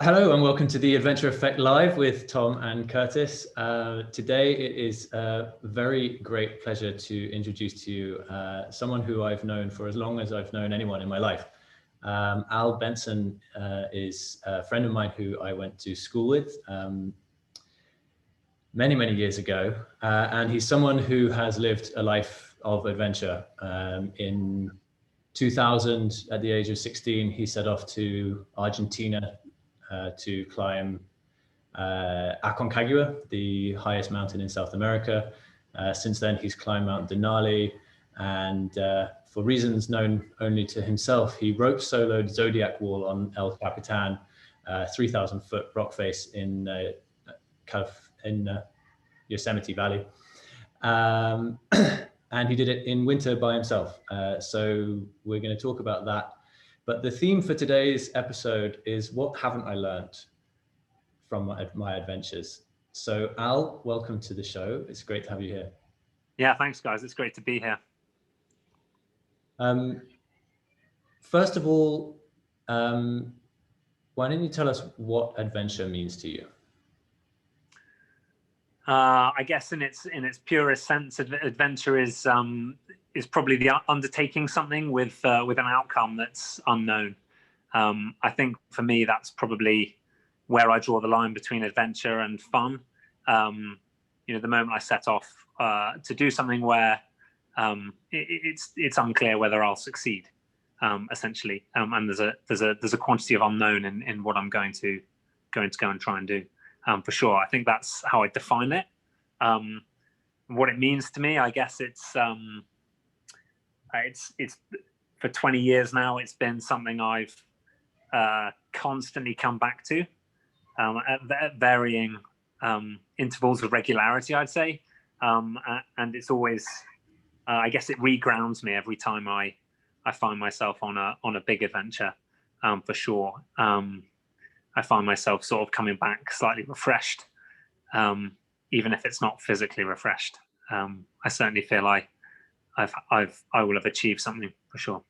Hello and welcome to the Adventure Effect Live with Tom and Curtis. Today it is a very great pleasure to introduce to you someone who I've known for as long as I've known anyone in my life. Al Benson is a friend of mine who I went to school with many years ago, and he's someone who has lived a life of adventure. In 2000, at the age of 16, he set off to Argentina to climb Aconcagua, the highest mountain in South America. Since then, he's climbed Mount Denali, and for reasons known only to himself, he rope soloed Zodiac Wall on El Capitan, 3,000-foot rock face in Yosemite Valley. And he did it in winter by himself. So we're going to talk about that. But the theme for today's episode is what haven't I learned from my adventures? So Al, welcome to the show. It's great to have you here. Yeah, thanks guys. It's great to be here. First of all, why don't you tell us what adventure means to you? I guess in its purest sense, adventure is probably the undertaking something with an outcome that's unknown. I think for me, that's probably where I draw the line between adventure and fun. The moment I set off to do something where it's unclear whether I'll succeed, essentially, and there's a quantity of unknown in what I'm going to go and try and do. For sure, I think that's how I define it. What it means to me, I guess it's for 20 years now. It's been something I've constantly come back to at varying intervals of regularity, I'd say, and it's always, I guess, it regrounds me every time I find myself on a big adventure. For sure. I find myself sort of coming back slightly refreshed, even if it's not physically refreshed. I certainly feel I will have achieved something for sure.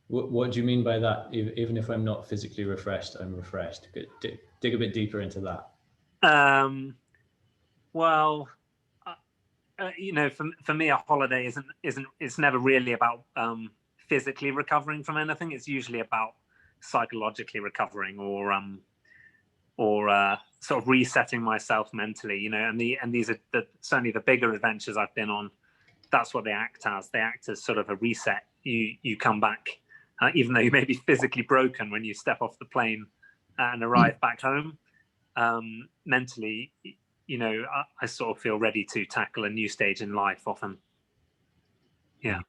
What do you mean by that? Even if I'm not physically refreshed, I'm refreshed. Dig a bit deeper into that. Well, for me, a holiday it's never really about physically recovering from anything. It's usually about psychologically recovering or sort of resetting myself mentally, and these are certainly the bigger adventures I've been on. That's what they act as. They act as sort of a reset. You come back, even though you may be physically broken when you step off the plane and arrive back home. Mentally, I sort of feel ready to tackle a new stage in life often. Yeah,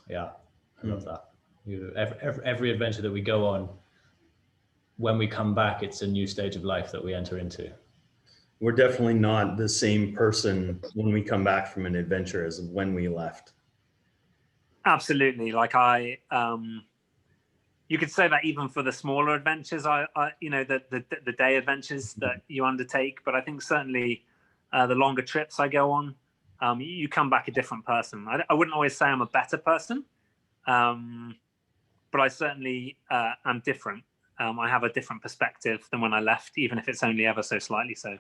I love that. Every adventure that we go on, when we come back, it's a new stage of life that we enter into. We're definitely not the same person when we come back from an adventure as when we left. Absolutely. Like you could say that even for the smaller adventures, the day adventures that you undertake. But I think certainly the longer trips I go on, you come back a different person. I wouldn't always say I'm a better person. But I certainly am different. I have a different perspective than when I left, even if it's only ever so slightly so.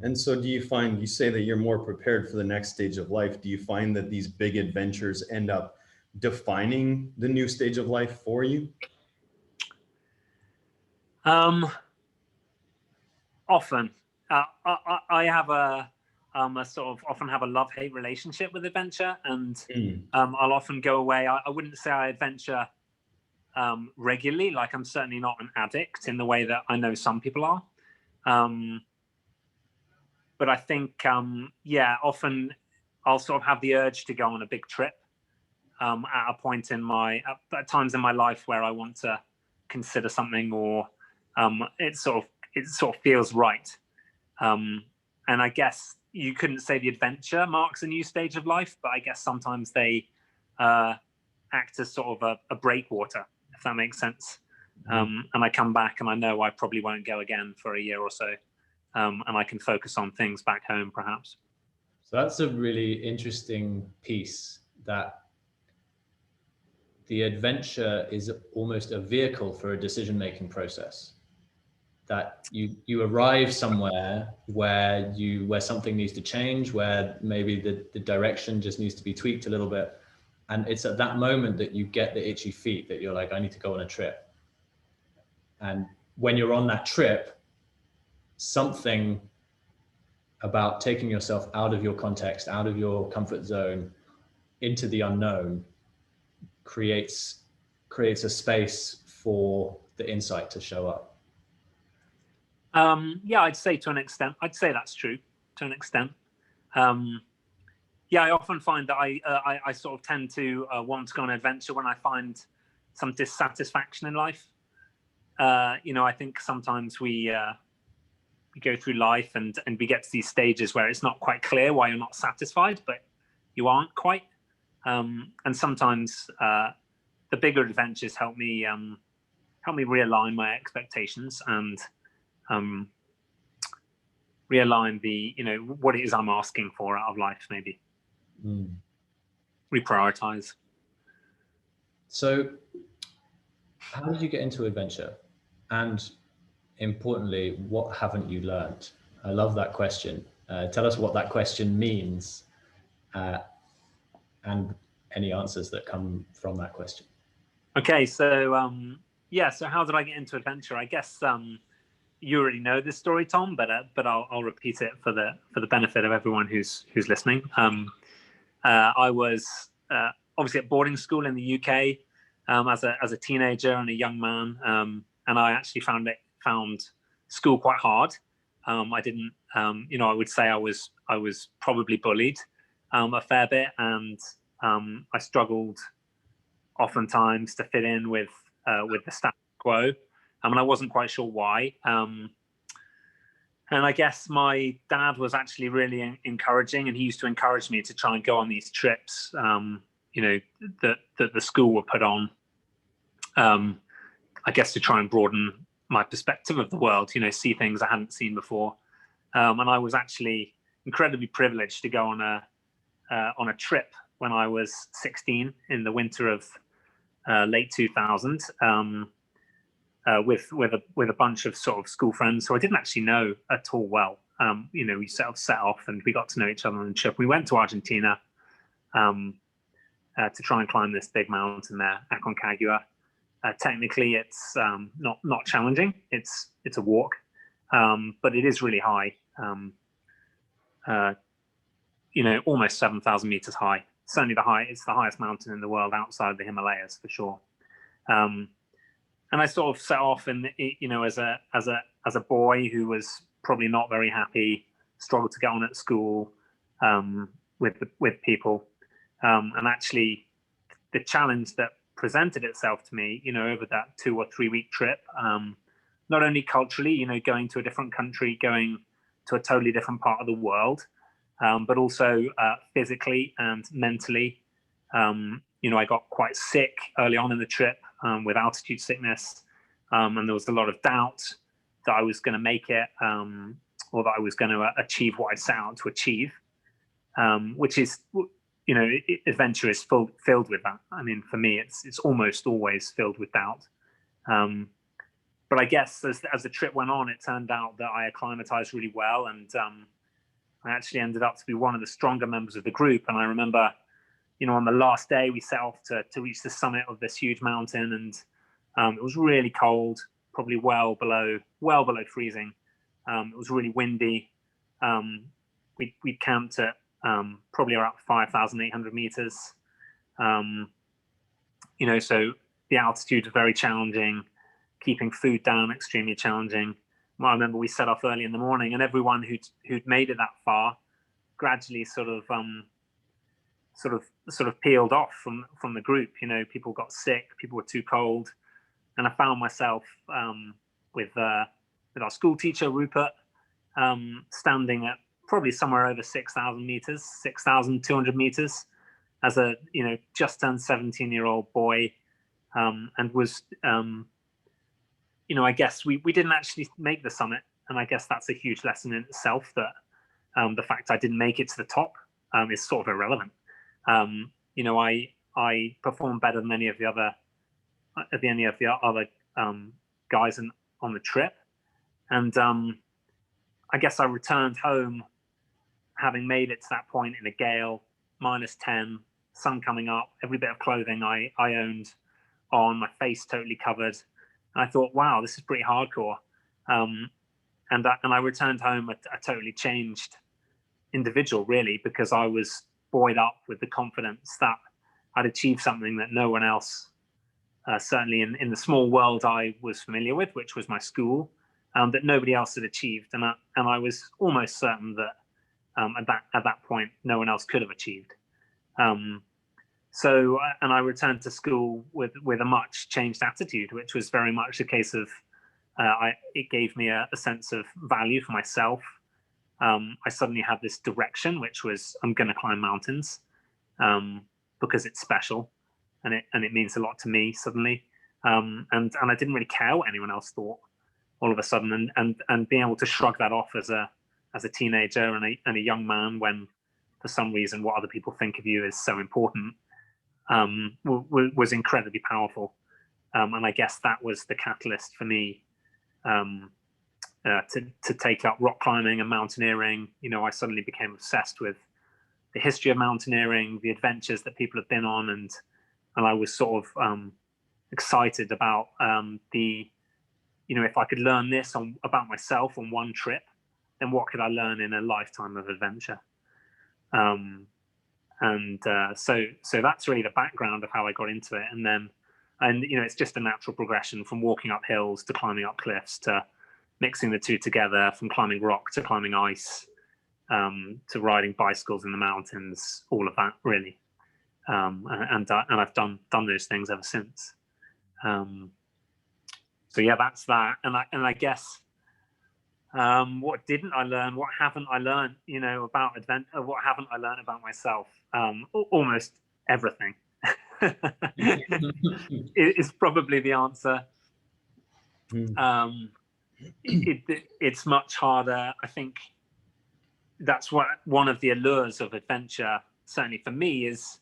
And so do you find, you say that you're more prepared for the next stage of life. Do you find that these big adventures end up defining the new stage of life for you? Often. I have a sort of often have a love-hate relationship with adventure, and I'll often go away. I wouldn't say I adventure regularly. Like, I'm certainly not an addict in the way that I know some people are. But I think, often I'll sort of have the urge to go on a big trip at a point in at times in my life where I want to consider something, or it sort of feels right. And I guess you couldn't say the adventure marks a new stage of life, but I guess sometimes they act as sort of a breakwater, if that makes sense. And I come back and I know I probably won't go again for a year or so. And I can focus on things back home, perhaps. So that's a really interesting piece, that the adventure is almost a vehicle for a decision-making process. That you arrive somewhere where something needs to change, where maybe the direction just needs to be tweaked a little bit. And it's at that moment that you get the itchy feet, that you're like, I need to go on a trip. And when you're on that trip, something about taking yourself out of your context, out of your comfort zone, into the unknown creates a space for the insight to show up. Yeah, I'd say to an extent. I'd say that's true to an extent. Yeah, I often find that I sort of tend to want to go on an adventure when I find some dissatisfaction in life. I think sometimes we go through life and we get to these stages where it's not quite clear why you're not satisfied, but you aren't quite. And sometimes the bigger adventures help me realign my expectations and realign what it is I'm asking for out of life, maybe. Reprioritize. So how did you get into adventure? And importantly, what haven't you learned? I love that question. Tell us what that question means, and any answers that come from that question. Okay, so so how did I get into adventure? I guess you already know this story, Tom, but I'll repeat it for the benefit of everyone who's listening. I was obviously at boarding school in the UK as a teenager and a young man, and I actually found school quite hard. I didn't, I would say I was probably bullied a fair bit, and I struggled oftentimes to fit in with the status quo. I wasn't quite sure why. And I guess my dad was actually really encouraging, and he used to encourage me to try and go on these trips, that the school would put on, I guess to try and broaden my perspective of the world, see things I hadn't seen before. And I was actually incredibly privileged to go on a trip when I was 16 in the winter of late 2000, with a bunch of sort of school friends who I didn't actually know at all well. We set off and we got to know each other on the trip. We went to Argentina to try and climb this big mountain there, Aconcagua. Technically, it's not challenging. It's a walk, but it is really high. Almost 7,000 meters high. Certainly it's the highest mountain in the world outside the Himalayas for sure. And I sort of set off, and as a boy who was probably not very happy, struggled to get on at school with people, and actually the challenge that presented itself to me, over that 2 or 3 week trip, not only culturally, going to a different country, going to a totally different part of the world, but also physically and mentally. I got quite sick early on in the trip with altitude sickness, and there was a lot of doubt that I was going to make it, or that I was going to achieve what I set out to achieve, which is, adventure is filled with that. I mean, for me, it's almost always filled with doubt. But I guess as the trip went on, it turned out that I acclimatized really well, and I actually ended up to be one of the stronger members of the group. And I remember, on the last day, we set off to reach the summit of this huge mountain, and it was really cold, probably well below freezing. It was really windy. We camped at probably around 5,800 meters. So the altitude was very challenging, keeping food down extremely challenging. Well, I remember we set off early in the morning, and everyone who'd made it that far gradually sort of peeled off from the group. People got sick, people were too cold, and I found myself with our school teacher Rupert, standing at probably somewhere over 6,000 meters, 6,200 meters, as a just turned 17-year-old boy, and was I guess we didn't actually make the summit, and I guess that's a huge lesson in itself, that the fact I didn't make it to the top is sort of irrelevant. I performed better than any of the other guys on the trip. And I guess I returned home having made it to that point in a gale, -10, sun coming up, every bit of clothing I owned on, my face totally covered. And I thought, wow, this is pretty hardcore. And I returned home a totally changed individual, really, because I was buoyed up with the confidence that I'd achieved something that no one else, certainly in the small world I was familiar with, which was my school, that nobody else had achieved. And I was almost certain that at that point, no one else could have achieved. So I returned to school with a much changed attitude, which was very much a case of it gave me a sense of value for myself. I suddenly had this direction, which was I'm going to climb mountains because it's special and it means a lot to me suddenly. And I didn't really care what anyone else thought all of a sudden, and being able to shrug that off as a teenager and a young man, when for some reason what other people think of you is so important, was incredibly powerful. And I guess that was the catalyst for me to take up rock climbing and mountaineering. I suddenly became obsessed with the history of mountaineering, the adventures that people have been on, and I was sort of excited about if I could learn this about myself on one trip, then what could I learn in a lifetime of adventure? So that's really the background of how I got into it. And it's just a natural progression from walking up hills to climbing up cliffs to mixing the two together, from climbing rock to climbing ice, to riding bicycles in the mountains, all of that really. And I've done those things ever since. So yeah, that's that. And I guess what didn't I learn? What haven't I learned? About adventure. What haven't I learned about myself? Almost everything. Is probably the answer. It's much harder. I think that's one of the allures of adventure, certainly for me, is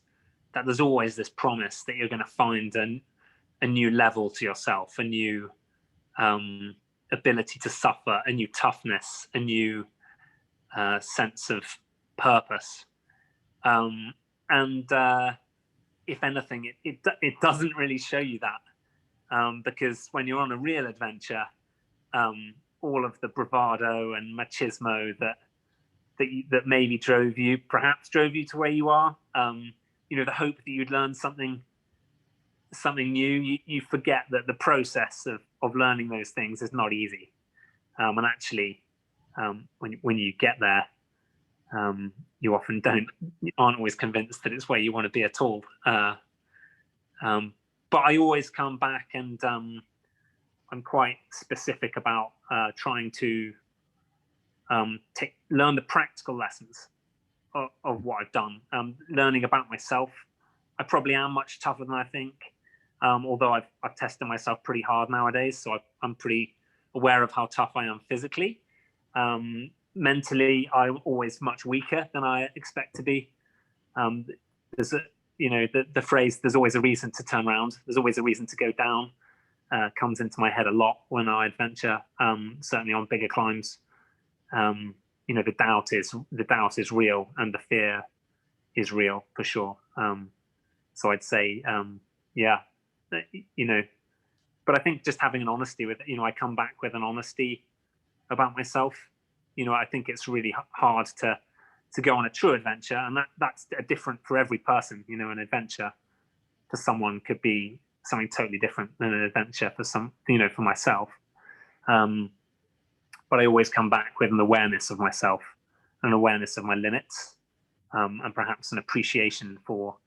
that there's always this promise that you're going to find a new level to yourself, a new ability to suffer, a new toughness, a new sense of purpose. And if anything, it doesn't really show you that, because when you're on a real adventure, all of the bravado and machismo that maybe drove you to where you are, the hope that you'd learn something new, you forget that the process of learning those things is not easy. And actually, when you get there, you often aren't always convinced that it's where you want to be at all. But I always come back, and I'm quite specific about trying to learn the practical lessons of what I've done. Learning about myself. I probably am much tougher than I think, although I've tested myself pretty hard nowadays, so I'm pretty aware of how tough I am physically. Mentally, I'm always much weaker than I expect to be. There's the phrase, there's always a reason to turn around, there's always a reason to go down, comes into my head a lot when I adventure, certainly on bigger climbs. The doubt is real, and the fear is real for sure. So I'd say, but I think just having an honesty with it, I come back with an honesty about myself. I think it's really hard to go on a true adventure, and that's different for every person. An adventure for someone could be something totally different than an adventure for myself. But I always come back with an awareness of myself, an awareness of my limits, and perhaps an appreciation for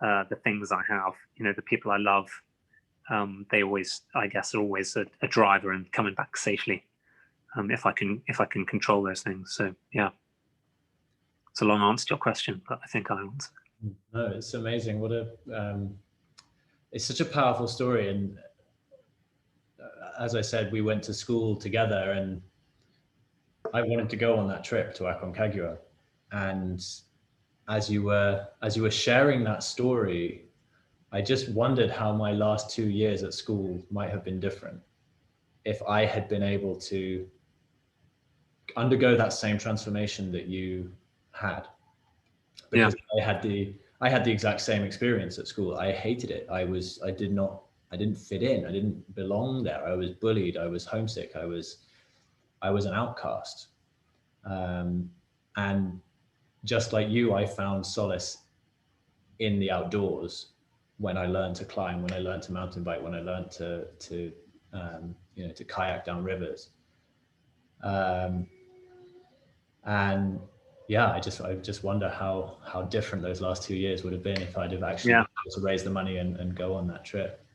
the things I have. The people I love, they always, I guess, are always a driver in coming back safely. If I can control those things. So yeah, it's a long answer to your question, but I think I answered. No, it's amazing. It's such a powerful story. And as I said, we went to school together, and I wanted to go on that trip to Aconcagua. And as you were sharing that story, I just wondered how my last 2 years at school might have been different if I had been able to undergo that same transformation that you had, because I had the exact same experience at school. I hated it. I didn't fit in. I didn't belong there. I was bullied. I was homesick. I was an outcast. And just like you, I found solace in the outdoors when I learned to climb, when I learned to mountain bike, when I learned to kayak down rivers. And yeah, I just wonder how different those last 2 years would have been if I'd have actually been able to raise the money and go on that trip.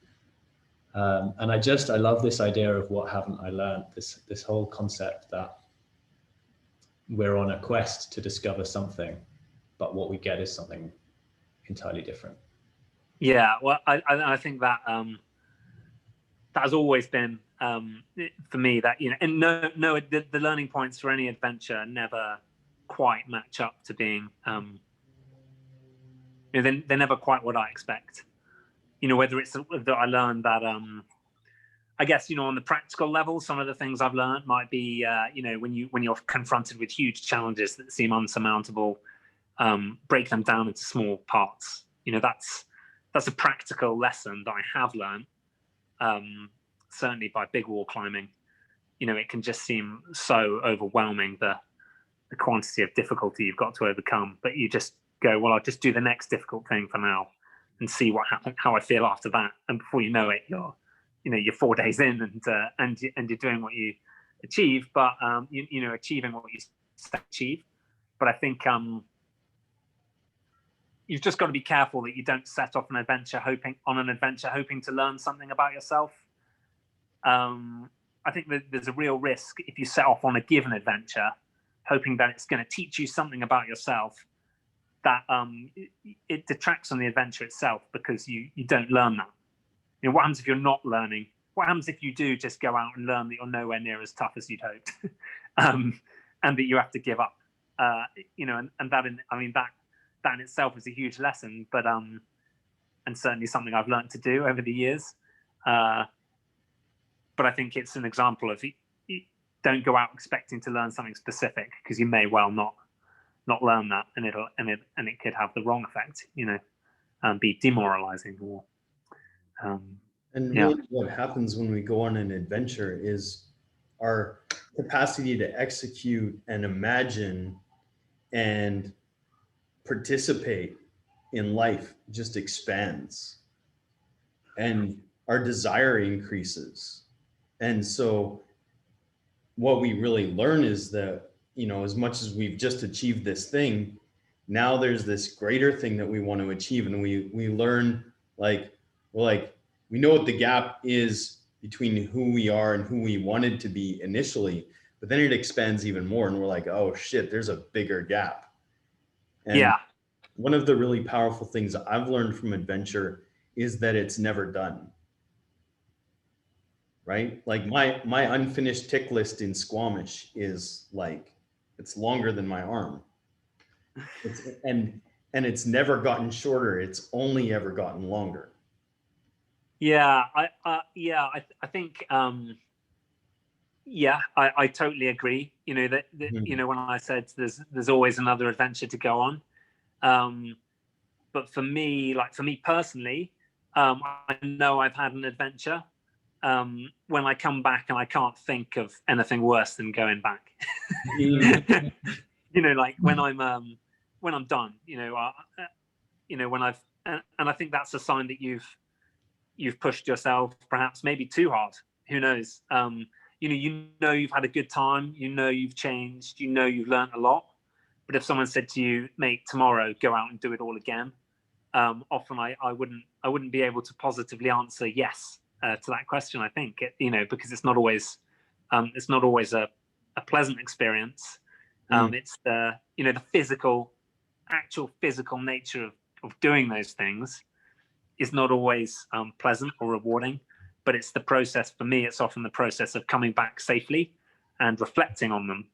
And I love this idea of what haven't I learned, this whole concept that we're on a quest to discover something, but what we get is something entirely different. Yeah, well, I think that that has always been for me, that, you know, and the learning points for any adventure never quite match up to being, you know, they're never quite what I expect. You know, whether it's that I learned that, I guess, you know, on the practical level, some of the things I've learned might be, you know, when you're confronted with huge challenges that seem unsurmountable, break them down into small parts. You know, that's a practical lesson that I have learned. Certainly by big wall climbing, you know, it can just seem so overwhelming, the quantity of difficulty you've got to overcome. But you just go, well, I'll just do the next difficult thing for now and see what happens, how I feel after that. And before you know it, you're 4 days in, and you're doing what you achieve, but you know, achieving what you achieve. But I think you've just got to be careful that you don't set off on an adventure hoping to learn something about yourself. I think that there's a real risk if you set off on a given adventure hoping that it's going to teach you something about yourself, that it detracts from the adventure itself, because you don't learn that. You know, what happens if you're not learning? What happens if you do just go out and learn that you're nowhere near as tough as you'd hoped, and that you have to give up? You know, and that in itself is a huge lesson, but and certainly something I've learned to do over the years. But I think it's an example of, don't go out expecting to learn something specific, because you may well not learn that, and it could have the wrong effect. You know, be demoralizing or. And really what happens when we go on an adventure is our capacity to execute and imagine and participate in life just expands, and our desire increases. And so what we really learn is that, you know, as much as we've just achieved this thing, now there's this greater thing that we want to achieve. And we learn, we know what the gap is between who we are and who we wanted to be initially, but then it expands even more, and we're like, oh shit, there's a bigger gap. And one of the really powerful things I've learned from adventure is that it's never done. Right? Like my unfinished tick list in Squamish is like, it's longer than my arm. And it's never gotten shorter. It's only ever gotten longer. Yeah, I think I totally agree. You know, that you know, when I said there's always another adventure to go on. But for me personally, I know I've had an adventure when I come back and I can't think of anything worse than going back. You know, like when I'm done, you know, when I've, and I think that's a sign that you've pushed yourself perhaps maybe too hard. Who knows? You know you've had a good time, you know you've changed, you know you've learned a lot. But if someone said to you, mate, tomorrow go out and do it all again, often I wouldn't be able to positively answer yes to that question. I think you know, because it's not always a pleasant experience. It's the, you know, the actual physical nature of doing those things is not always pleasant or rewarding, but it's the process. For me, it's often the process of coming back safely and reflecting on them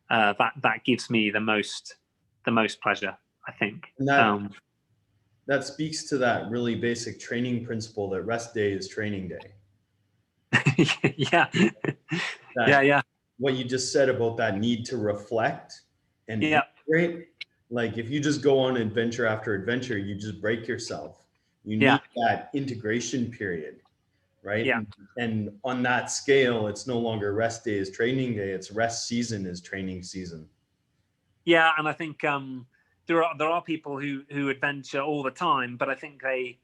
that gives me the most pleasure, I think. And that speaks to that really basic training principle that rest day is training day. Yeah. That Yeah. what you just said about that need to reflect and Yeah. integrate. Like if you just go on adventure after adventure, you just break yourself. You need that integration period, right? Yeah. And on that scale, it's no longer rest day is training day, it's rest season is training season. Yeah, and I think there are people who adventure all the time, but I think they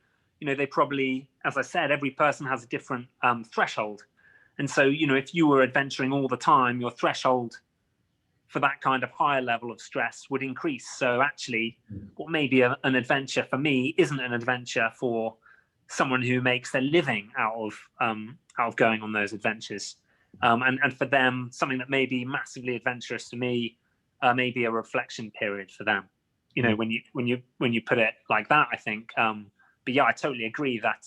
probably, as I said, every person has a different threshold. And so, if you were adventuring all the time, your threshold for that kind of higher level of stress would increase. So actually, what may be an adventure for me isn't an adventure for someone who makes their living out of going on those adventures. And for them, something that may be massively adventurous to me may be a reflection period for them. When you put it like that, I think. But yeah, I totally agree that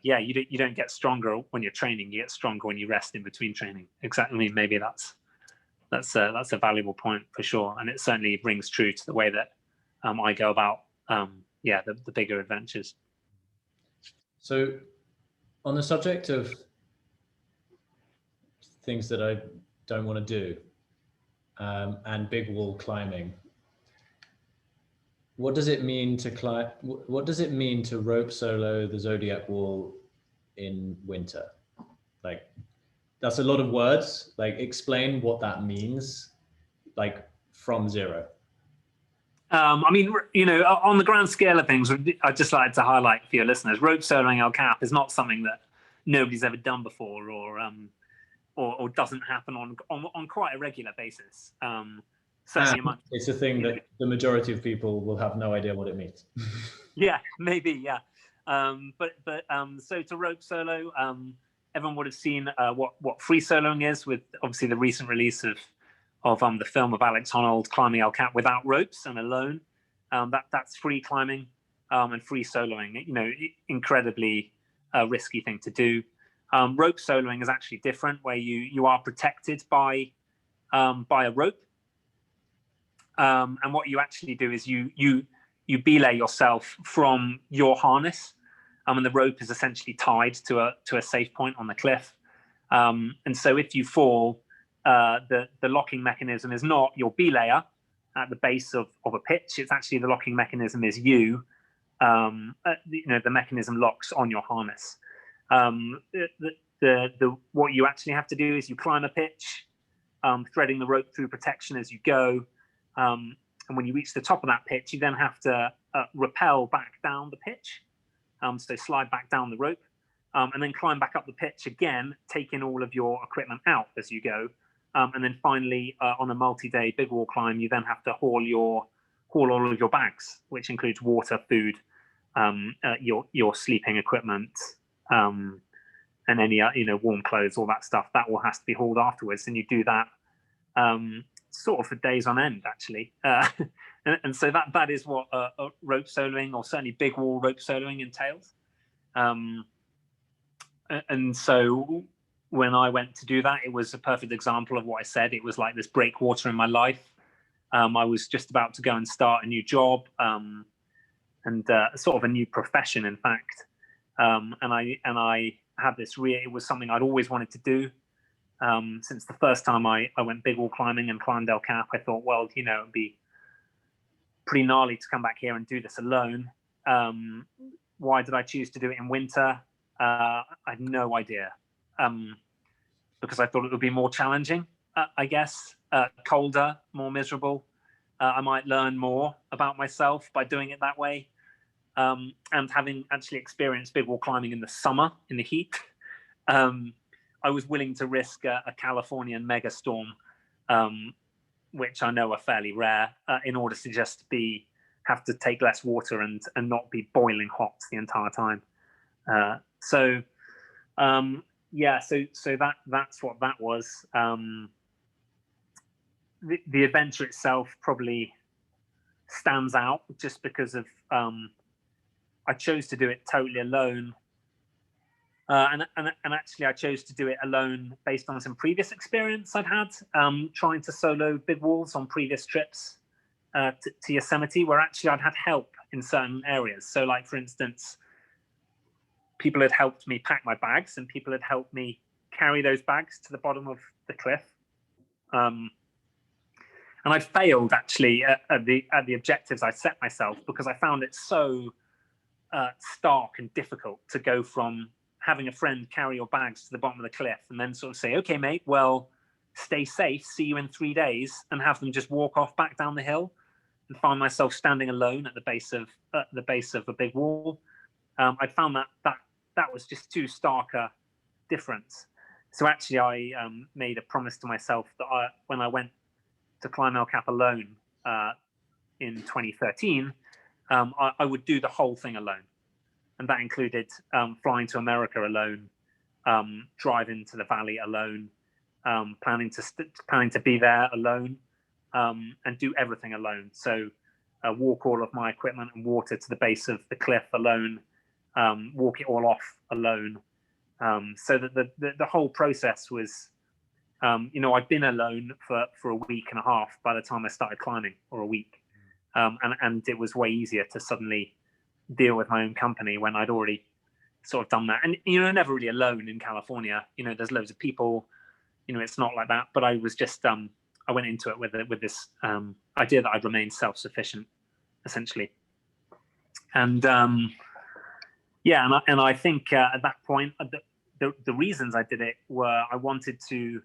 you don't get stronger when you're training. You get stronger when you rest in between training. Exactly. I mean, maybe that's a valuable point for sure, and it certainly rings true to the way that I go about the bigger adventures. So, on the subject of things that I don't want to do, and big wall climbing, what does it mean to climb? What does it mean to rope solo the Zodiac Wall in winter? Like, that's a lot of words. Like, explain what that means, like from zero. I mean, on the grand scale of things, I'd just like to highlight for your listeners, rope soloing El Cap is not something that nobody's ever done before, or doesn't happen on quite a regular basis. It's a thing that the majority of people will have no idea what it means. Yeah, maybe, yeah. So to rope solo, everyone would have seen what free soloing is, with obviously the recent release of the film of Alex Honnold, Climbing El Cap Without Ropes and Alone. That's free climbing and free soloing. Incredibly risky thing to do. Rope soloing is actually different, where you are protected by a rope. And what you actually do is you belay yourself from your harness, and the rope is essentially tied to a safe point on the cliff. And so if you fall, the locking mechanism is not your belayer at the base of a pitch. It's actually the locking mechanism is you. The mechanism locks on your harness. What you actually have to do is you climb a pitch, threading the rope through protection as you go. And when you reach the top of that pitch, you then have to rappel back down the pitch. So slide back down the rope, and then climb back up the pitch again, taking all of your equipment out as you go. And then finally, on a multi-day big wall climb, you then have to haul all of your bags, which includes water, food, your sleeping equipment, and any warm clothes, all that stuff. That all has to be hauled afterwards, and you do that sort of for days on end, actually. And so that is what rope soloing, or certainly big wall rope soloing, entails. And so when I went to do that, it was a perfect example of what I said. It was like this breakwater in my life. I was just about to go and start a new job, and sort of a new profession, in fact. And I had this it was something I'd always wanted to do. Since the first time I went big wall climbing and climbed El Cap, I thought, well, it'd be pretty gnarly to come back here and do this alone. Why did I choose to do it in winter? I had no idea, because I thought it would be more challenging, I guess, colder, more miserable. I might learn more about myself by doing it that way. And having actually experienced big wall climbing in the summer, in the heat, I was willing to risk a Californian megastorm, which I know are fairly rare, in order to just have to take less water and not be boiling hot the entire time. So that's what that was. The adventure itself probably stands out just because of I chose to do it totally alone. And actually, I chose to do it alone based on some previous experience I'd had trying to solo big walls on previous trips to Yosemite, where actually I'd had help in certain areas. So like, for instance, people had helped me pack my bags, and people had helped me carry those bags to the bottom of the cliff. And I failed actually at the objectives I set myself, because I found it so stark and difficult to go from having a friend carry your bags to the bottom of the cliff and then sort of say, okay, mate, well, stay safe, see you in 3 days, and have them just walk off back down the hill, and find myself standing alone at the base of a big wall. I'd found that was just too stark a difference. So actually, I made a promise to myself that when I went to climb El Cap alone in 2013, I would do the whole thing alone. And that included flying to America alone, driving to the valley alone, planning to be there alone, and do everything alone. So walk all of my equipment and water to the base of the cliff alone, walk it all off alone. So that the whole process was, I'd been alone for a week and a half by the time I started climbing, or a week. And it was way easier to suddenly deal with my own company when I'd already sort of done that. And, never really alone in California. There's loads of people, it's not like that. But I was just, I went into it with this idea that I'd remain self-sufficient, essentially. And and I think at that point, the reasons I did it were I wanted to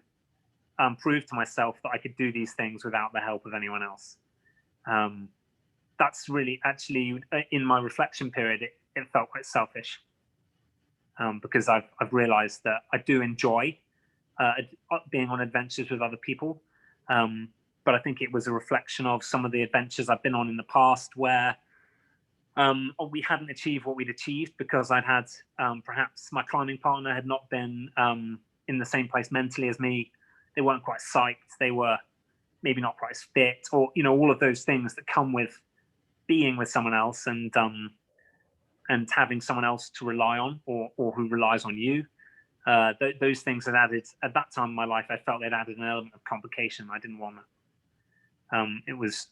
prove to myself that I could do these things without the help of anyone else. That's really, actually, in my reflection period, it felt quite selfish, because I've realized that I do enjoy being on adventures with other people. But I think it was a reflection of some of the adventures I've been on in the past where we hadn't achieved what we'd achieved because I'd had, perhaps my climbing partner had not been in the same place mentally as me. They weren't quite psyched. They were maybe not quite as fit, or, all of those things that come with being with someone else and having someone else to rely on, or who relies on you. Those things had added, at that time in my life, I felt they'd added an element of complication. I didn't want that. It was,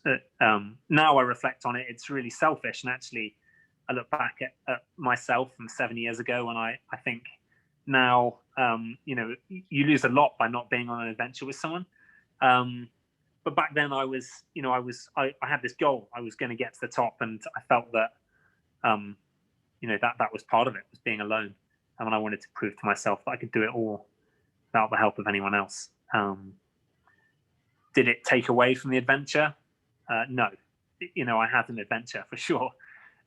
now I reflect on it, it's really selfish. And actually, I look back at myself from 7 years ago, and I think now, you lose a lot by not being on an adventure with someone. But back then I was, I had this goal. I was going to get to the top, and I felt that, that was part of it, was being alone. And I wanted to prove to myself that I could do it all without the help of anyone else. Did it take away from the adventure? No. I had an adventure for sure.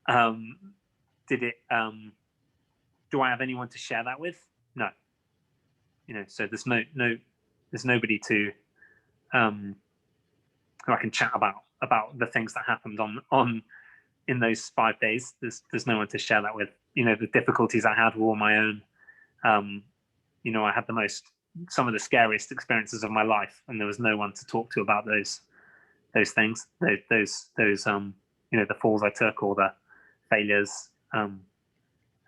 Did it? Do I have anyone to share that with? No. So there's there's nobody to who I can chat about the things that happened on in those 5 days. There's no one to share that with. The difficulties I had were all my own. I had some of the scariest experiences of my life, and there was no one to talk to about those things, those the falls I took, or the failures, and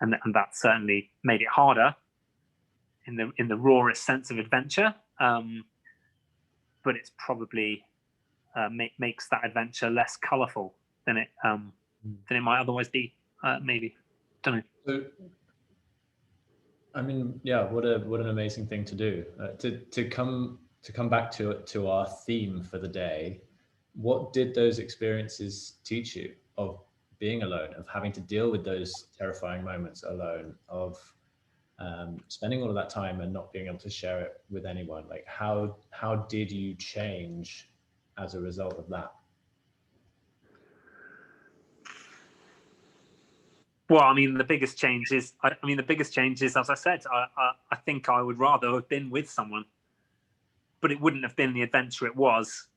that certainly made it harder in the rawest sense of adventure. But it's probably makes that adventure less colorful than it might otherwise be. Maybe, don't know. So, I mean, yeah, what an amazing thing to do. To come back to our theme for the day. What did those experiences teach you of being alone, of having to deal with those terrifying moments alone, of spending all of that time and not being able to share it with anyone? Like, how did you change as a result of that? Well, I mean, the biggest change is, as I said, I think I would rather have been with someone, but it wouldn't have been the adventure it was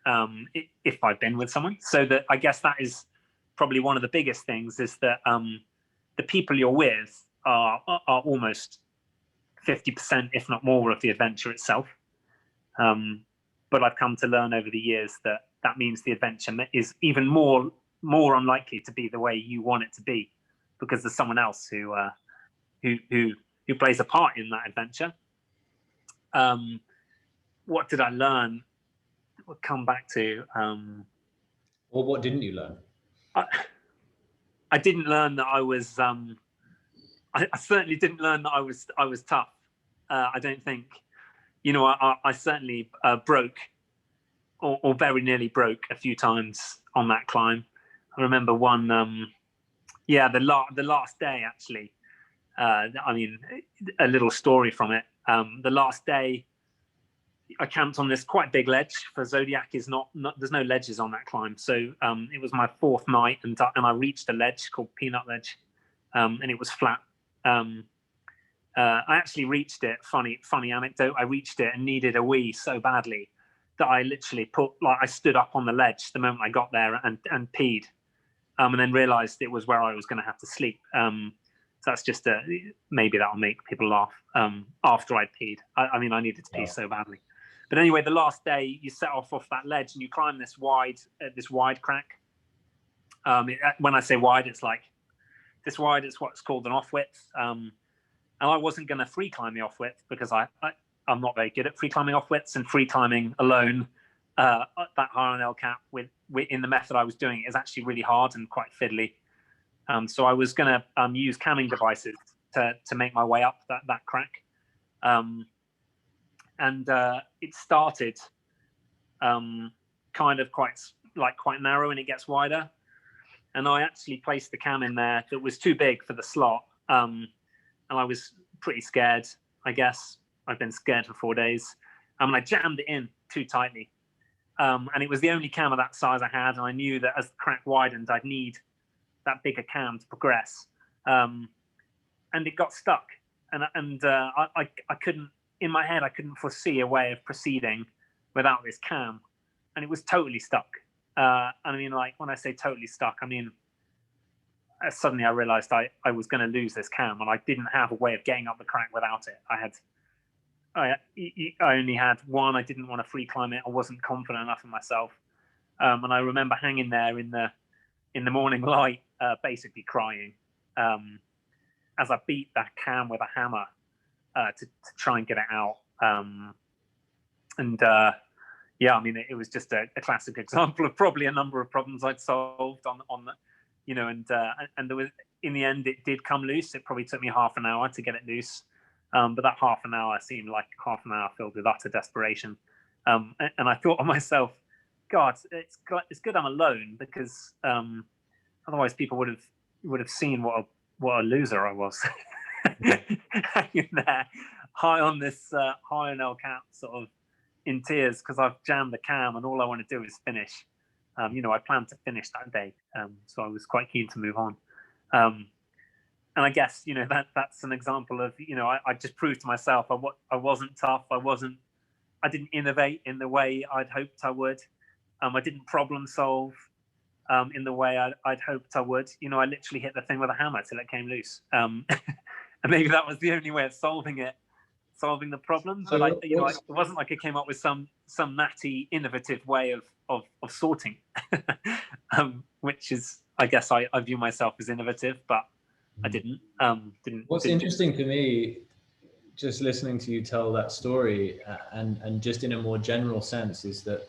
if I'd been with someone. So that, I guess that is probably one of the biggest things, is that the people you're with are almost 50%, if not more, of the adventure itself. But I've come to learn over the years that means the adventure is even more unlikely to be the way you want it to be, because there's someone else who plays a part in that adventure. What did I learn? We'll come back to. Or what didn't you learn? I didn't learn that I was. I certainly didn't learn that I was tough. I don't think. I certainly broke, or very nearly broke a few times on that climb. I remember one. The last day actually. I mean, a little story from it. The last day, I camped on this quite big ledge. For Zodiac is not there's no ledges on that climb. So it was my fourth night, and I reached a ledge called Peanut Ledge, and it was flat. I actually reached it. Funny anecdote. I reached it and needed a wee so badly that I literally I stood up on the ledge the moment I got there and peed, and then realised it was where I was going to have to sleep. So that's just maybe that'll make people laugh. After I peed, I mean I needed to pee so badly. But anyway, the last day you set off that ledge and you climb this wide crack. When I say wide, it's like this wide. It's what's called an off width. And I wasn't going to free climb the off width because I'm not very good at free climbing off widths, and free climbing alone that high on El Cap in the method I was doing is actually really hard and quite fiddly. So I was going to use camming devices to make my way up that crack. And it started kind of quite narrow, and it gets wider. And I actually placed the cam in there that was too big for the slot. And I was pretty scared, I guess. I've been scared for 4 days. And I jammed it in too tightly. And it was the only cam of that size I had. And I knew that as the crack widened, I'd need that bigger cam to progress. And it got stuck. And I couldn't, in my head, I couldn't foresee a way of proceeding without this cam. And it was totally stuck. I mean, like, when I say totally stuck, I mean, suddenly I realized I was going to lose this cam, and I didn't have a way of getting up the crack without it. I only had one. I didn't want to free climb it. I wasn't confident enough in myself. And I remember hanging there in the morning light, basically crying, as I beat that cam with a hammer to try and get it out. Yeah, I mean, it was just a classic example of probably a number of problems I'd solved on the, and there was, in the end, it did come loose. It probably took me half an hour to get it loose. But that half an hour seemed like half an hour filled with utter desperation. And I thought of myself, God, it's good I'm alone, because otherwise people would have seen what a loser I was. Hanging there, high on El Cap, sort of in tears because I've jammed the cam, and all I want to do is finish. I planned to finish that day, so I was quite keen to move on. And I guess that's an example of I just proved to myself I wasn't tough. I didn't innovate in the way I'd hoped I would. I didn't problem solve in the way I'd hoped I would. I literally hit the thing with a hammer till it came loose. And maybe that was the only way of solving the problem. But it wasn't like I came up with some natty innovative way of sorting, which is, I guess I view myself as innovative, but I didn't. What's interesting to me, just listening to you tell that story, and just in a more general sense, is that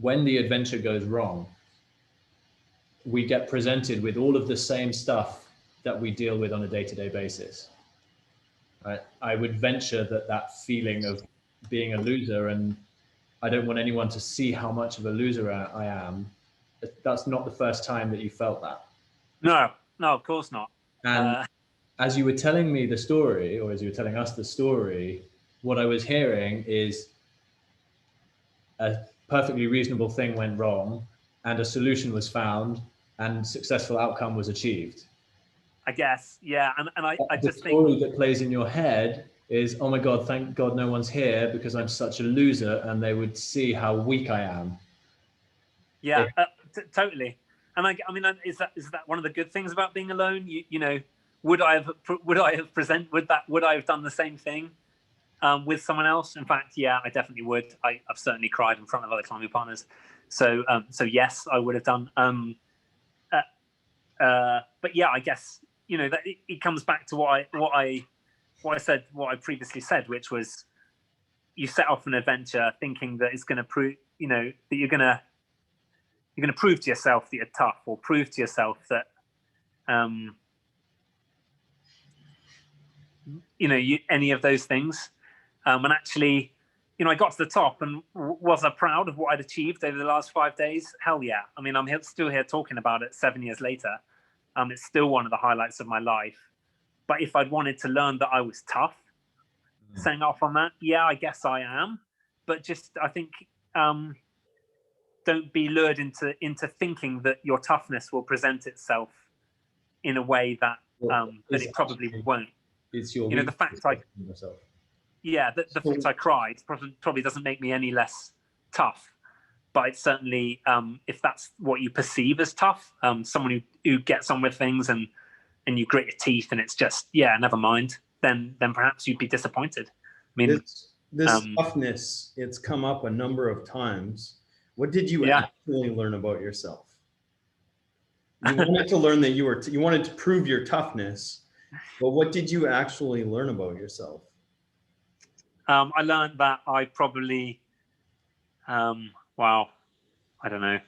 when the adventure goes wrong, we get presented with all of the same stuff that we deal with on a day-to-day basis. Right? I would venture that feeling of being a loser, and I don't want anyone to see how much of a loser I am. That's not the first time that you felt that. No, of course not. And as you were telling me the story, or as you were telling us the story, what I was hearing is a perfectly reasonable thing went wrong, and a solution was found, and successful outcome was achieved. I guess, yeah. And I just think the story that plays in your head is, oh my God, thank God no one's here because I'm such a loser, and they would see how weak I am. Yeah, totally. And I mean, is that one of the good things about being alone? Would I have done the same thing with someone else? In fact, yeah, I definitely would. I've certainly cried in front of other climbing partners. So yes, I would have done. But yeah, I guess that it comes back to what I previously said, which was you set off an adventure thinking that it's going to prove, that you're going to you're going to prove to yourself that you're tough, or prove to yourself that, any of those things. And actually, I got to the top, and was I proud of what I'd achieved over the last 5 days? Hell yeah. I mean, I'm still here talking about it 7 years later. It's still one of the highlights of my life. But if I'd wanted to learn that I was tough, saying off on that, yeah, I guess I am. But just, I think, don't be lured into thinking that your toughness will present itself in a way that that it probably won't. It's your the fact the fact I cried probably doesn't make me any less tough. But it's certainly, if that's what you perceive as tough, someone who gets on with things and you grit your teeth and it's just, never mind, then perhaps you'd be disappointed. I mean, this toughness, it's come up a number of times. What did you actually learn about yourself? You wanted to learn that you wanted to prove your toughness, but what did you actually learn about yourself? I learned that I probably, I don't know.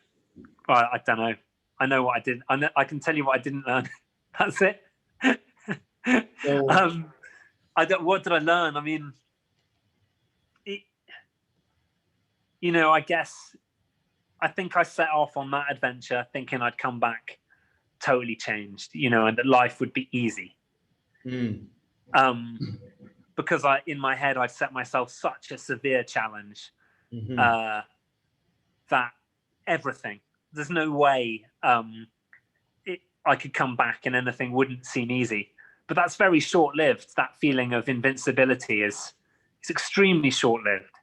Well, I don't know. I know what I did. I can tell you what I didn't learn. That's it. So, what did I learn? I mean, I guess, I think I set off on that adventure thinking I'd come back totally changed, and that life would be easy. Because in my head, I'd set myself such a severe challenge that everything, there's no way I could come back and anything wouldn't seem easy. But that's very short-lived. That feeling of invincibility is extremely short-lived.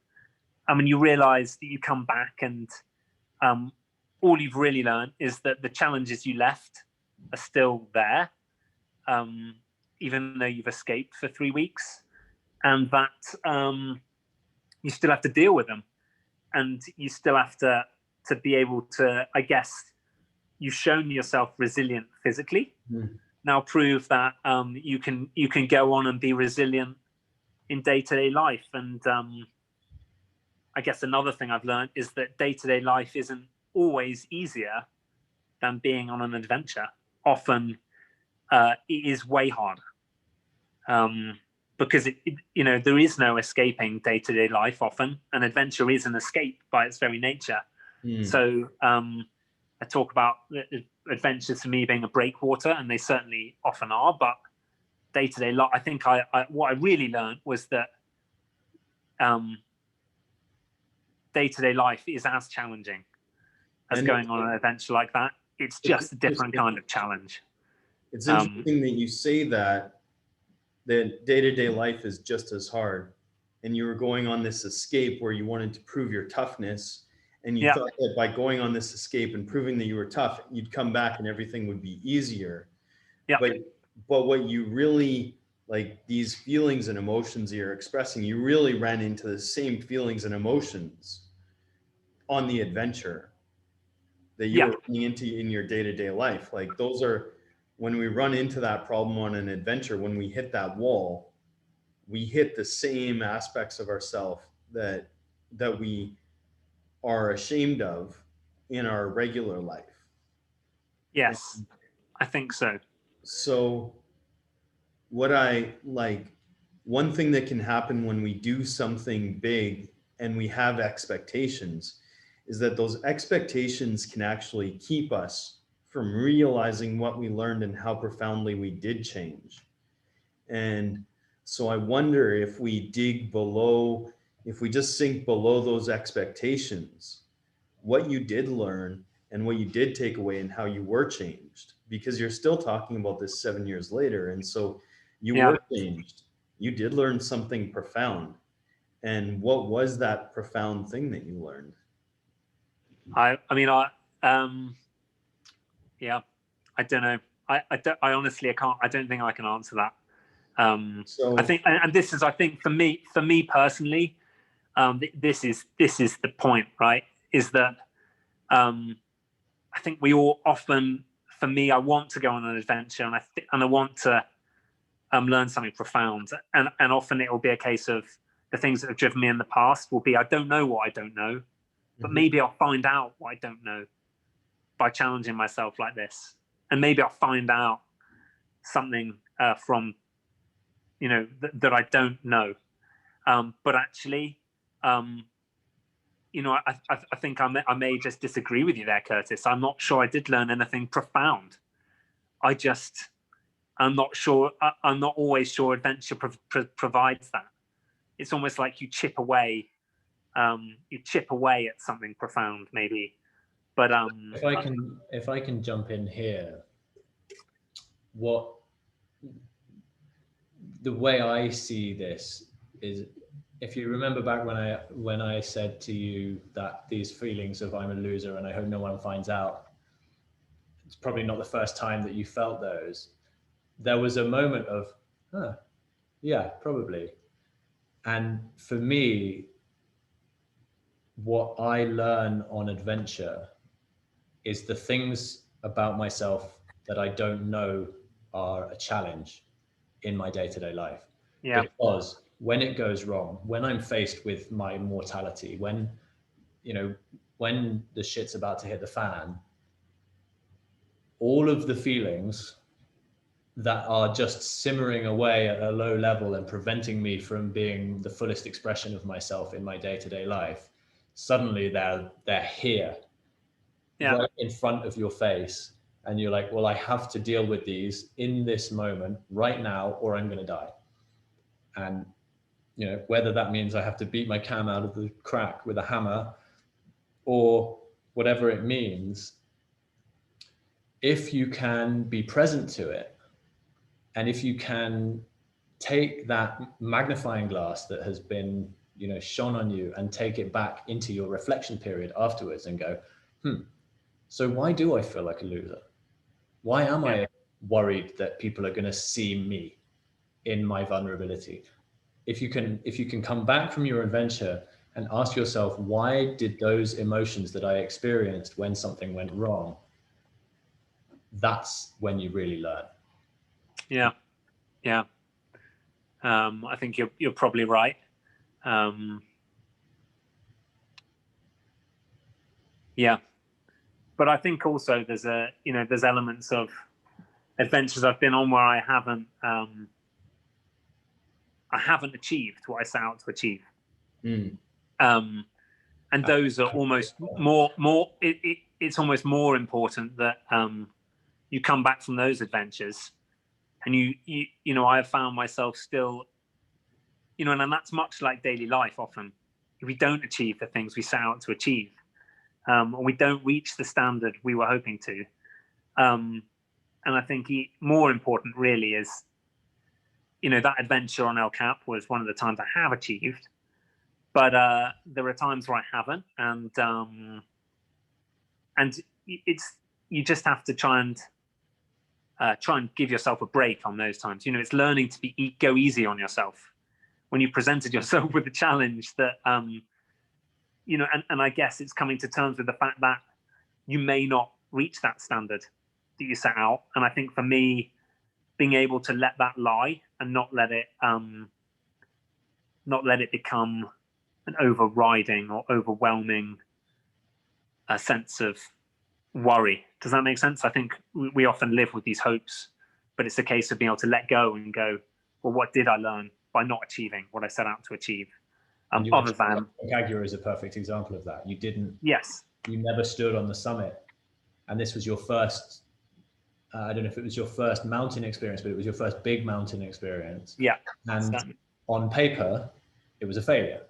I mean, you realize that you come back and all you've really learned is that the challenges you left are still there, even though you've escaped for 3 weeks, and that you still have to deal with them, and you still have to be able to, I guess, you've shown yourself resilient physically. Now prove that you can go on and be resilient in day-to-day life. And I guess another thing I've learned is that day-to-day life isn't always easier than being on an adventure. Often it is way harder, because there is no escaping day-to-day life. Often an adventure is an escape by its very nature. So I talk about adventures to me being a breakwater, and they certainly often are. But day-to-day life, I think what I really learned was that day-to-day life is as challenging as going on an adventure like that. It's just a different kind of challenge. It's interesting that you say that day-to-day life is just as hard, and you were going on this escape where you wanted to prove your toughness, and you thought that by going on this escape and proving that you were tough, you'd come back and everything would be easier. But what you really, like, these feelings and emotions you're expressing, you really ran into the same feelings and emotions on the adventure that you were running into in your day-to-day life. Like, those are, when we run into that problem on an adventure, when we hit that wall, we hit the same aspects of ourselves that we are ashamed of in our regular life. Yes, I think so. So what I like, one thing that can happen when we do something big and we have expectations is that those expectations can actually keep us from realizing what we learned and how profoundly we did change. And so I wonder if we dig below, if we just sink below those expectations, what you did learn and what you did take away and how you were changed, because you're still talking about this 7 years later. And so you were changed. You did learn something profound. And what was that profound thing that you learned? I don't know. I honestly, I can't. I don't think I can answer that. I think, and this is, I think, for me personally, this is the point, right? Is that I think we all often, for me, I want to go on an adventure, and I want to learn something profound, and often it will be a case of the things that have driven me in the past will be, I don't know what I don't know, but maybe I'll find out what I don't know. by challenging myself like this, and maybe I'll find out something from, you know, that I don't know. But actually, you know, I think I may just disagree with you there, Curtis. I'm not sure I did learn anything profound. I'm not sure. I'm not always sure adventure provides that. It's almost like you chip away at something profound, maybe. But if I can jump in here, the way I see this is, if you remember back when I said to you that these feelings of I'm a loser and I hope no one finds out, it's probably not the first time that you felt those. There was a moment of, yeah, probably. And for me, what I learn on adventure is the things about myself that I don't know are a challenge in my day-to-day life. Yeah. Because when it goes wrong, when I'm faced with my mortality, when the shit's about to hit the fan, all of the feelings that are just simmering away at a low level and preventing me from being the fullest expression of myself in my day-to-day life, suddenly they're here, right in front of your face. And you're like, well, I have to deal with these in this moment right now, or I'm going to die. And, you know, whether that means I have to beat my cam out of the crack with a hammer or whatever it means, if you can be present to it, and if you can take that magnifying glass that has been, you know, shone on you and take it back into your reflection period afterwards and go, so why do I feel like a loser? Why am I worried that people are going to see me in my vulnerability? If you can come back from your adventure and ask yourself, why did those emotions that I experienced when something went wrong? That's when you really learn. Yeah. I think you're probably right. Yeah, but I think also there's elements of adventures I've been on where I haven't achieved what I set out to achieve. And those are almost more. It's almost more important that you come back from those adventures, and you know, I have found myself still, you know, and that's much like daily life. Often, if we don't achieve the things we set out to achieve, or we don't reach the standard we were hoping to, and I think more important really is, you know, that adventure on El Cap was one of the times I have achieved, but there are times where I haven't, and you just have to try and give yourself a break on those times. You know, it's learning to go easy on yourself when you presented yourself with a challenge that, you know, and I guess it's coming to terms with the fact that you may not reach that standard that you set out. And I think for me, being able to let that lie and not let it become an overriding or overwhelming sense of worry. Does that make sense? I think we often live with these hopes, but it's a case of being able to let go and go, well, what did I learn by not achieving what I set out to achieve? Other than Aconcagua is a perfect example of that. You never stood on the summit, and this was your first, I don't know if it was your first mountain experience, but it was your first big mountain experience. Yeah. And on paper, it was a failure,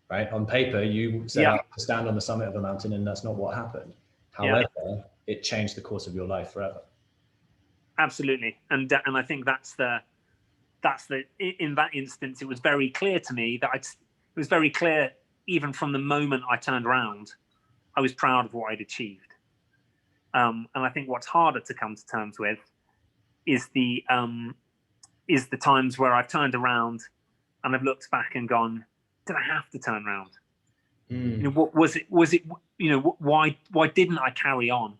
right? On paper, you set out to stand on the summit of a mountain, and that's not what happened. However, it changed the course of your life forever. Absolutely. And I think that's the in that instance, it was very clear to me that it was very clear, even from the moment I turned around, I was proud of what I'd achieved. And I think what's harder to come to terms with is the times where I've turned around and I've looked back and gone, did I have to turn around? You know, what was it, you know, why didn't I carry on?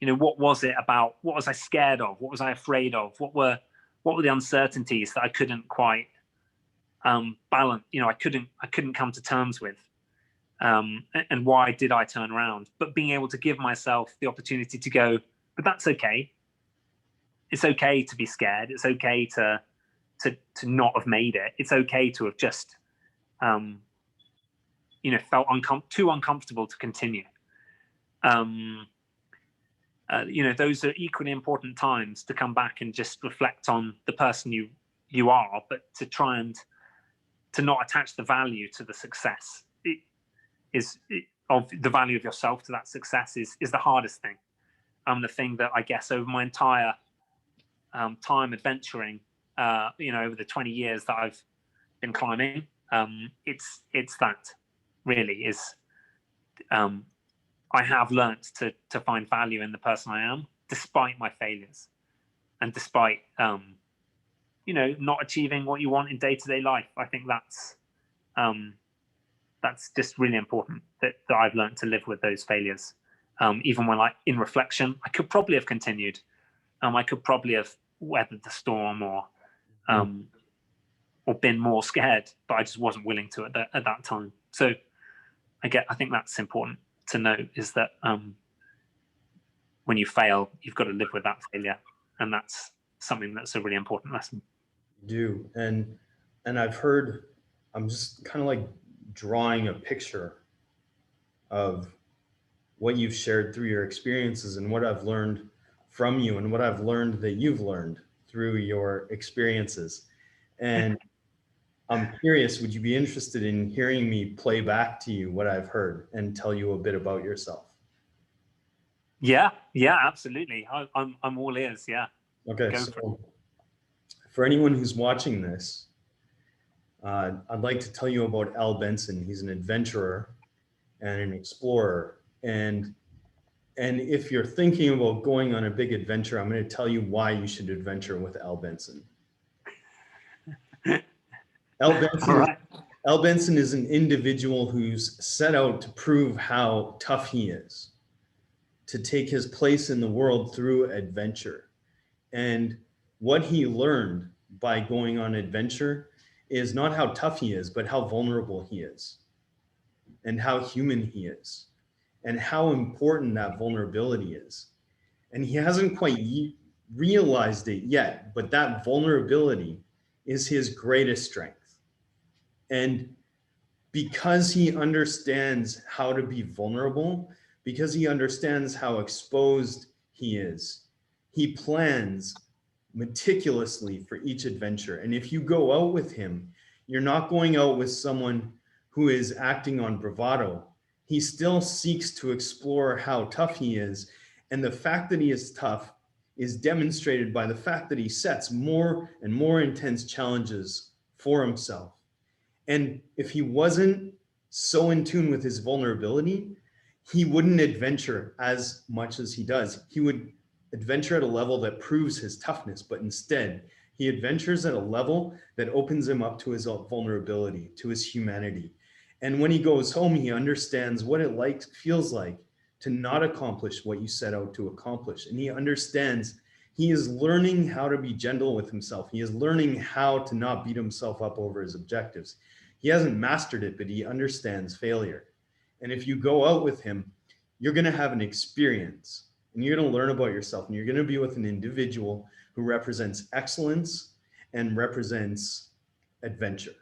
You know, what was it about? What was I scared of? What was I afraid of? What were the uncertainties that I couldn't quite balance? You know, I couldn't come to terms with. and why did I turn around? But being able to give myself the opportunity to go, but that's okay. It's okay to be scared. It's okay to not have made it. It's okay to have just, felt too uncomfortable to continue. Those are equally important times to come back and just reflect on the person you are, but to try and to not attach the value to the success. Of the value of yourself to that success is the hardest thing. The thing that I guess over my entire time adventuring, over the 20 years that I've been climbing, it's that really is. I have learnt to find value in the person I am, despite my failures, and despite not achieving what you want in day-to-day life. I think that's just really important that I've learned to live with those failures. Even when, in reflection, I could probably have continued. I could probably have weathered the storm or been more scared, but I just wasn't willing to at that time. So I think that's important to note, is that when you fail, you've got to live with that failure, and that's something that's a really important lesson. You do, and I've heard. I'm just kind of like drawing a picture of what you've shared through your experiences and what I've learned from you and what I've learned that you've learned through your experiences. And I'm curious, would you be interested in hearing me play back to you what I've heard and tell you a bit about yourself? Yeah, absolutely. I'm all ears. Yeah. Okay. So for anyone who's watching this, I'd like to tell you about Al Benson. He's an adventurer and an explorer. And if you're thinking about going on a big adventure, I'm going to tell you why you should adventure with Al Benson. Al Benson is an individual who's set out to prove how tough he is, to take his place in the world through adventure. And what he learned by going on adventure is not how tough he is, but how vulnerable he is, and how human he is, and how important that vulnerability is. And he hasn't quite realized it yet, but that vulnerability is his greatest strength. And because he understands how to be vulnerable, because he understands how exposed he is, he plans meticulously for each adventure. And if you go out with him, you're not going out with someone who is acting on bravado. He still seeks to explore how tough he is. And the fact that he is tough is demonstrated by the fact that he sets more and more intense challenges for himself. And if he wasn't so in tune with his vulnerability, he wouldn't adventure as much as he does. He would adventure at a level that proves his toughness, but instead he adventures at a level that opens him up to his vulnerability, to his humanity. And when he goes home, he understands what it feels like to not accomplish what you set out to accomplish. And he understands, he is learning how to be gentle with himself. He is learning how to not beat himself up over his objectives. He hasn't mastered it, but he understands failure. And if you go out with him, you're going to have an experience, and you're going to learn about yourself, and you're going to be with an individual who represents excellence and represents adventure.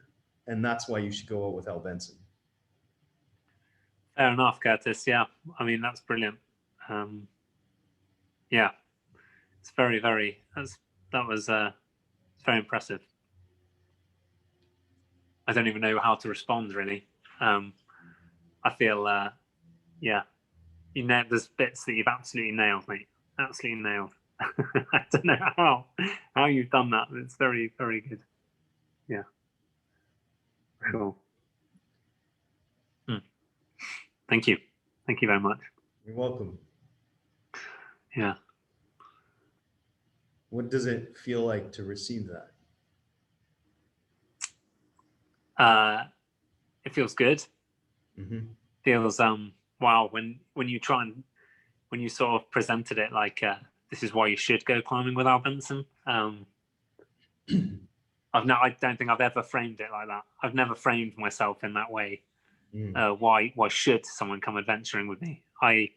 And that's why you should go out with Al Benson. Fair enough, Curtis. Yeah, I mean, that's brilliant. Yeah, it's very, very, that was very impressive. I don't even know how to respond, really. I feel, yeah, there's bits that you've absolutely nailed, mate. Absolutely nailed. I don't know how you've done that. It's very, very good. Yeah. Cool. Thank you. Thank you very much. You're welcome. Yeah. What does it feel like to receive that? It feels good. Mm-hmm. Feels wow, when you try and when you sort of presented it like this is why you should go climbing with Al Benson. I don't think I've ever framed it like that. I've never framed myself in that way. Why should someone come adventuring with me? I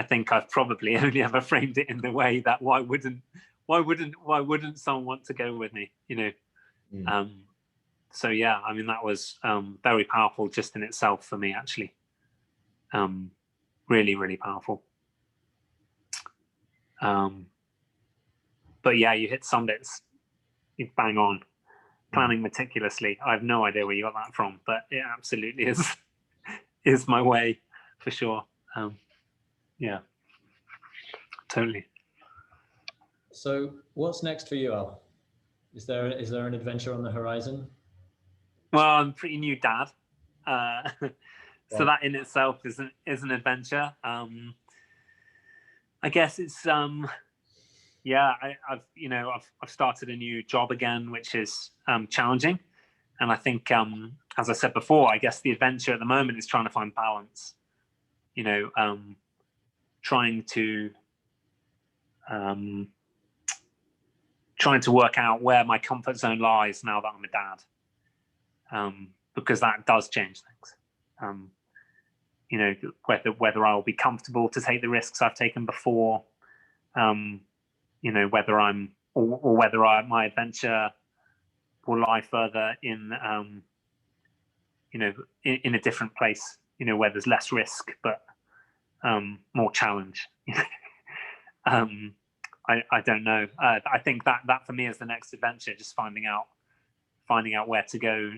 think I've probably only ever framed it in the way that why wouldn't someone want to go with me? So yeah, I mean, that was very powerful just in itself for me, actually. Really, really powerful. But yeah, you hit some bits. You bang on. Planning meticulously. I have no idea where you got that from, but it absolutely is my way for sure. Yeah, totally. So what's next for you, Al? Is there an adventure on the horizon? Well, I'm a pretty new dad, so that in itself is an adventure. I guess it's yeah. I've started a new job again, which is challenging, and I think as I said before, I guess the adventure at the moment is trying to find balance. Trying to work out where my comfort zone lies now that I'm a dad, because that does change things. Whether I'll be comfortable to take the risks I've taken before, whether my adventure will lie further in in a different place, where there's less risk but more challenge. I don't know. I think that for me is the next adventure, just finding out where to go,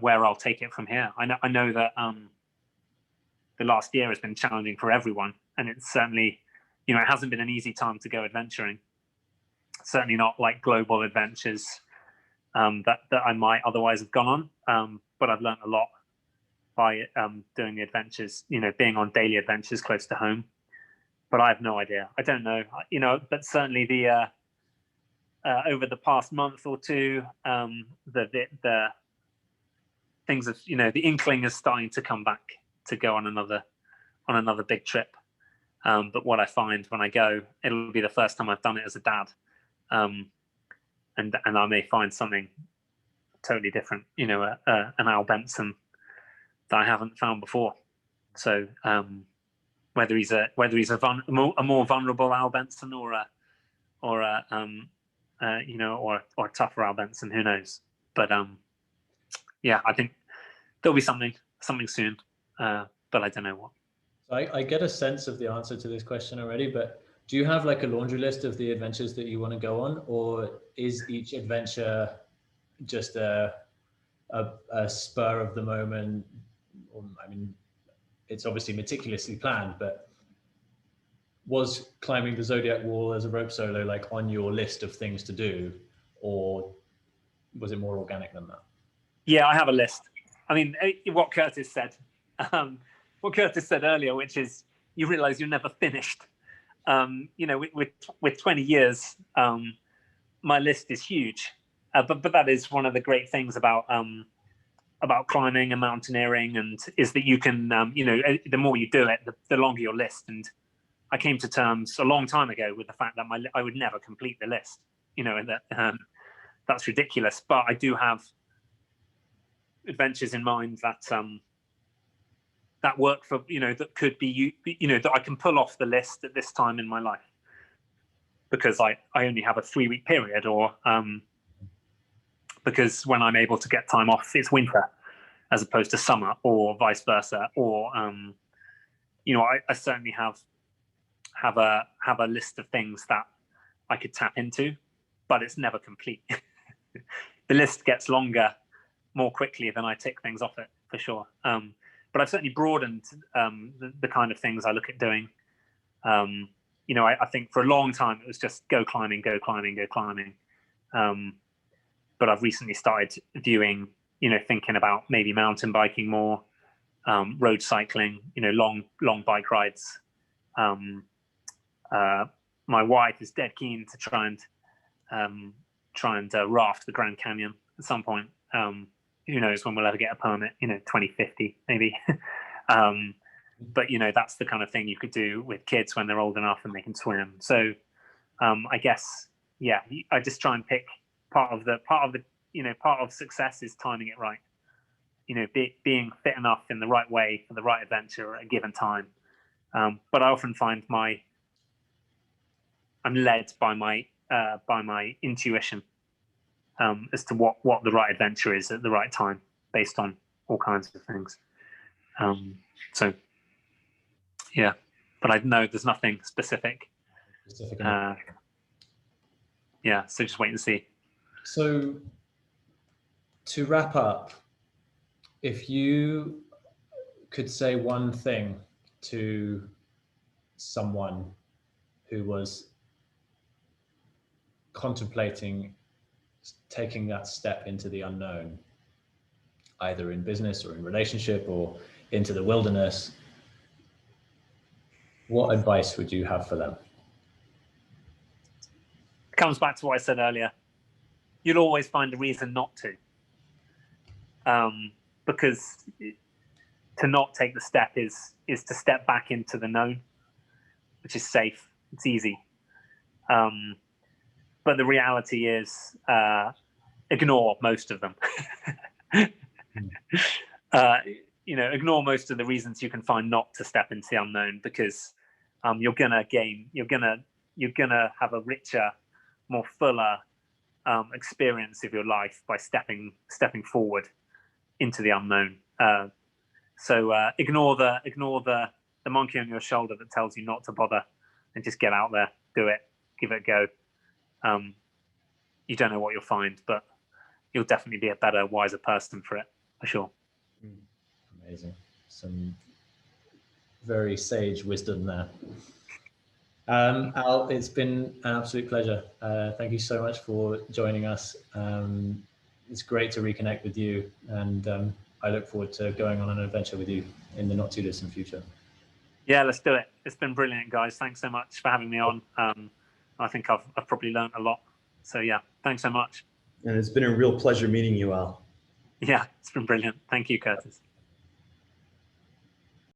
where I'll take it from here. I know that the last year has been challenging for everyone, and it's certainly, it hasn't been an easy time to go adventuring. Certainly not like global adventures that I might otherwise have gone on. But I've learned a lot by doing the adventures, being on daily adventures close to home. But I have no idea. I don't know. But certainly the over the past month or two, the things of the inkling is starting to come back to go on another big trip. But what I find when I go, it'll be the first time I've done it as a dad, and I may find something totally different. An Al Benson that I haven't found before. So. Whether he's a more vulnerable Al Benson or a tougher Al Benson, who knows? But yeah, I think there'll be something soon, but I don't know what. So I get a sense of the answer to this question already, but do you have like a laundry list of the adventures that you want to go on, or is each adventure just a spur of the moment? I mean, it's obviously meticulously planned, but was climbing the Zodiac Wall as a rope solo like on your list of things to do, or was it more organic than that? Yeah, I have a list. I mean, what Curtis said earlier, which is you realize you're never finished. With 20 years, my list is huge. But that is one of the great things about climbing and mountaineering, and is that you can, the more you do it, the longer your list. And I came to terms a long time ago with the fact that I would never complete the list, and that's ridiculous. But I do have adventures in mind that work for, that could be, that I can pull off the list at this time in my life, because I only have a 3-week period, or because when I'm able to get time off, it's winter as opposed to summer, or vice versa. Or I certainly have a list of things that I could tap into, but it's never complete. The list gets longer more quickly than I tick things off it, for sure. But I've certainly broadened the kind of things I look at doing. I think for a long time it was just go climbing. But I've recently started viewing, thinking about maybe mountain biking more, road cycling, long bike rides. My wife is dead keen to try and raft the Grand Canyon at some point. Who knows when we'll ever get a permit, 2050 maybe. But that's the kind of thing you could do with kids when they're old enough and they can swim. So I guess, yeah, I just try and pick part of success is timing it right. being fit enough in the right way for the right adventure at a given time. But I often find I'm led by my intuition as to what the right adventure is at the right time, based on all kinds of things. So yeah, but I know there's nothing specific. Yeah, so just wait and see. So to wrap up, if you could say one thing to someone who was contemplating taking that step into the unknown, either in business or in relationship or into the wilderness, what advice would you have for them? It comes back to what I said earlier. You'll always find a reason not to. Because to not take the step is to step back into the known, which is safe. It's easy. But the reality is, ignore most of them. Ignore most of the reasons you can find not to step into the unknown, because you're gonna have a richer, more fuller experience of your life by stepping forward into the unknown. So ignore the monkey on your shoulder that tells you not to bother, and just get out there, do it, give it a go. You don't know what you'll find, but you'll definitely be a better, wiser person for it, for sure. Amazing. Some very sage wisdom there. Al, it's been an absolute pleasure. Thank you so much for joining us. It's great to reconnect with you, and I look forward to going on an adventure with you in the not too distant future. Yeah, let's do it. It's been brilliant, guys. Thanks so much for having me on. I think I've probably learned a lot. So yeah, thanks so much. And it's been a real pleasure meeting you, Al. Yeah, it's been brilliant. Thank you, Curtis.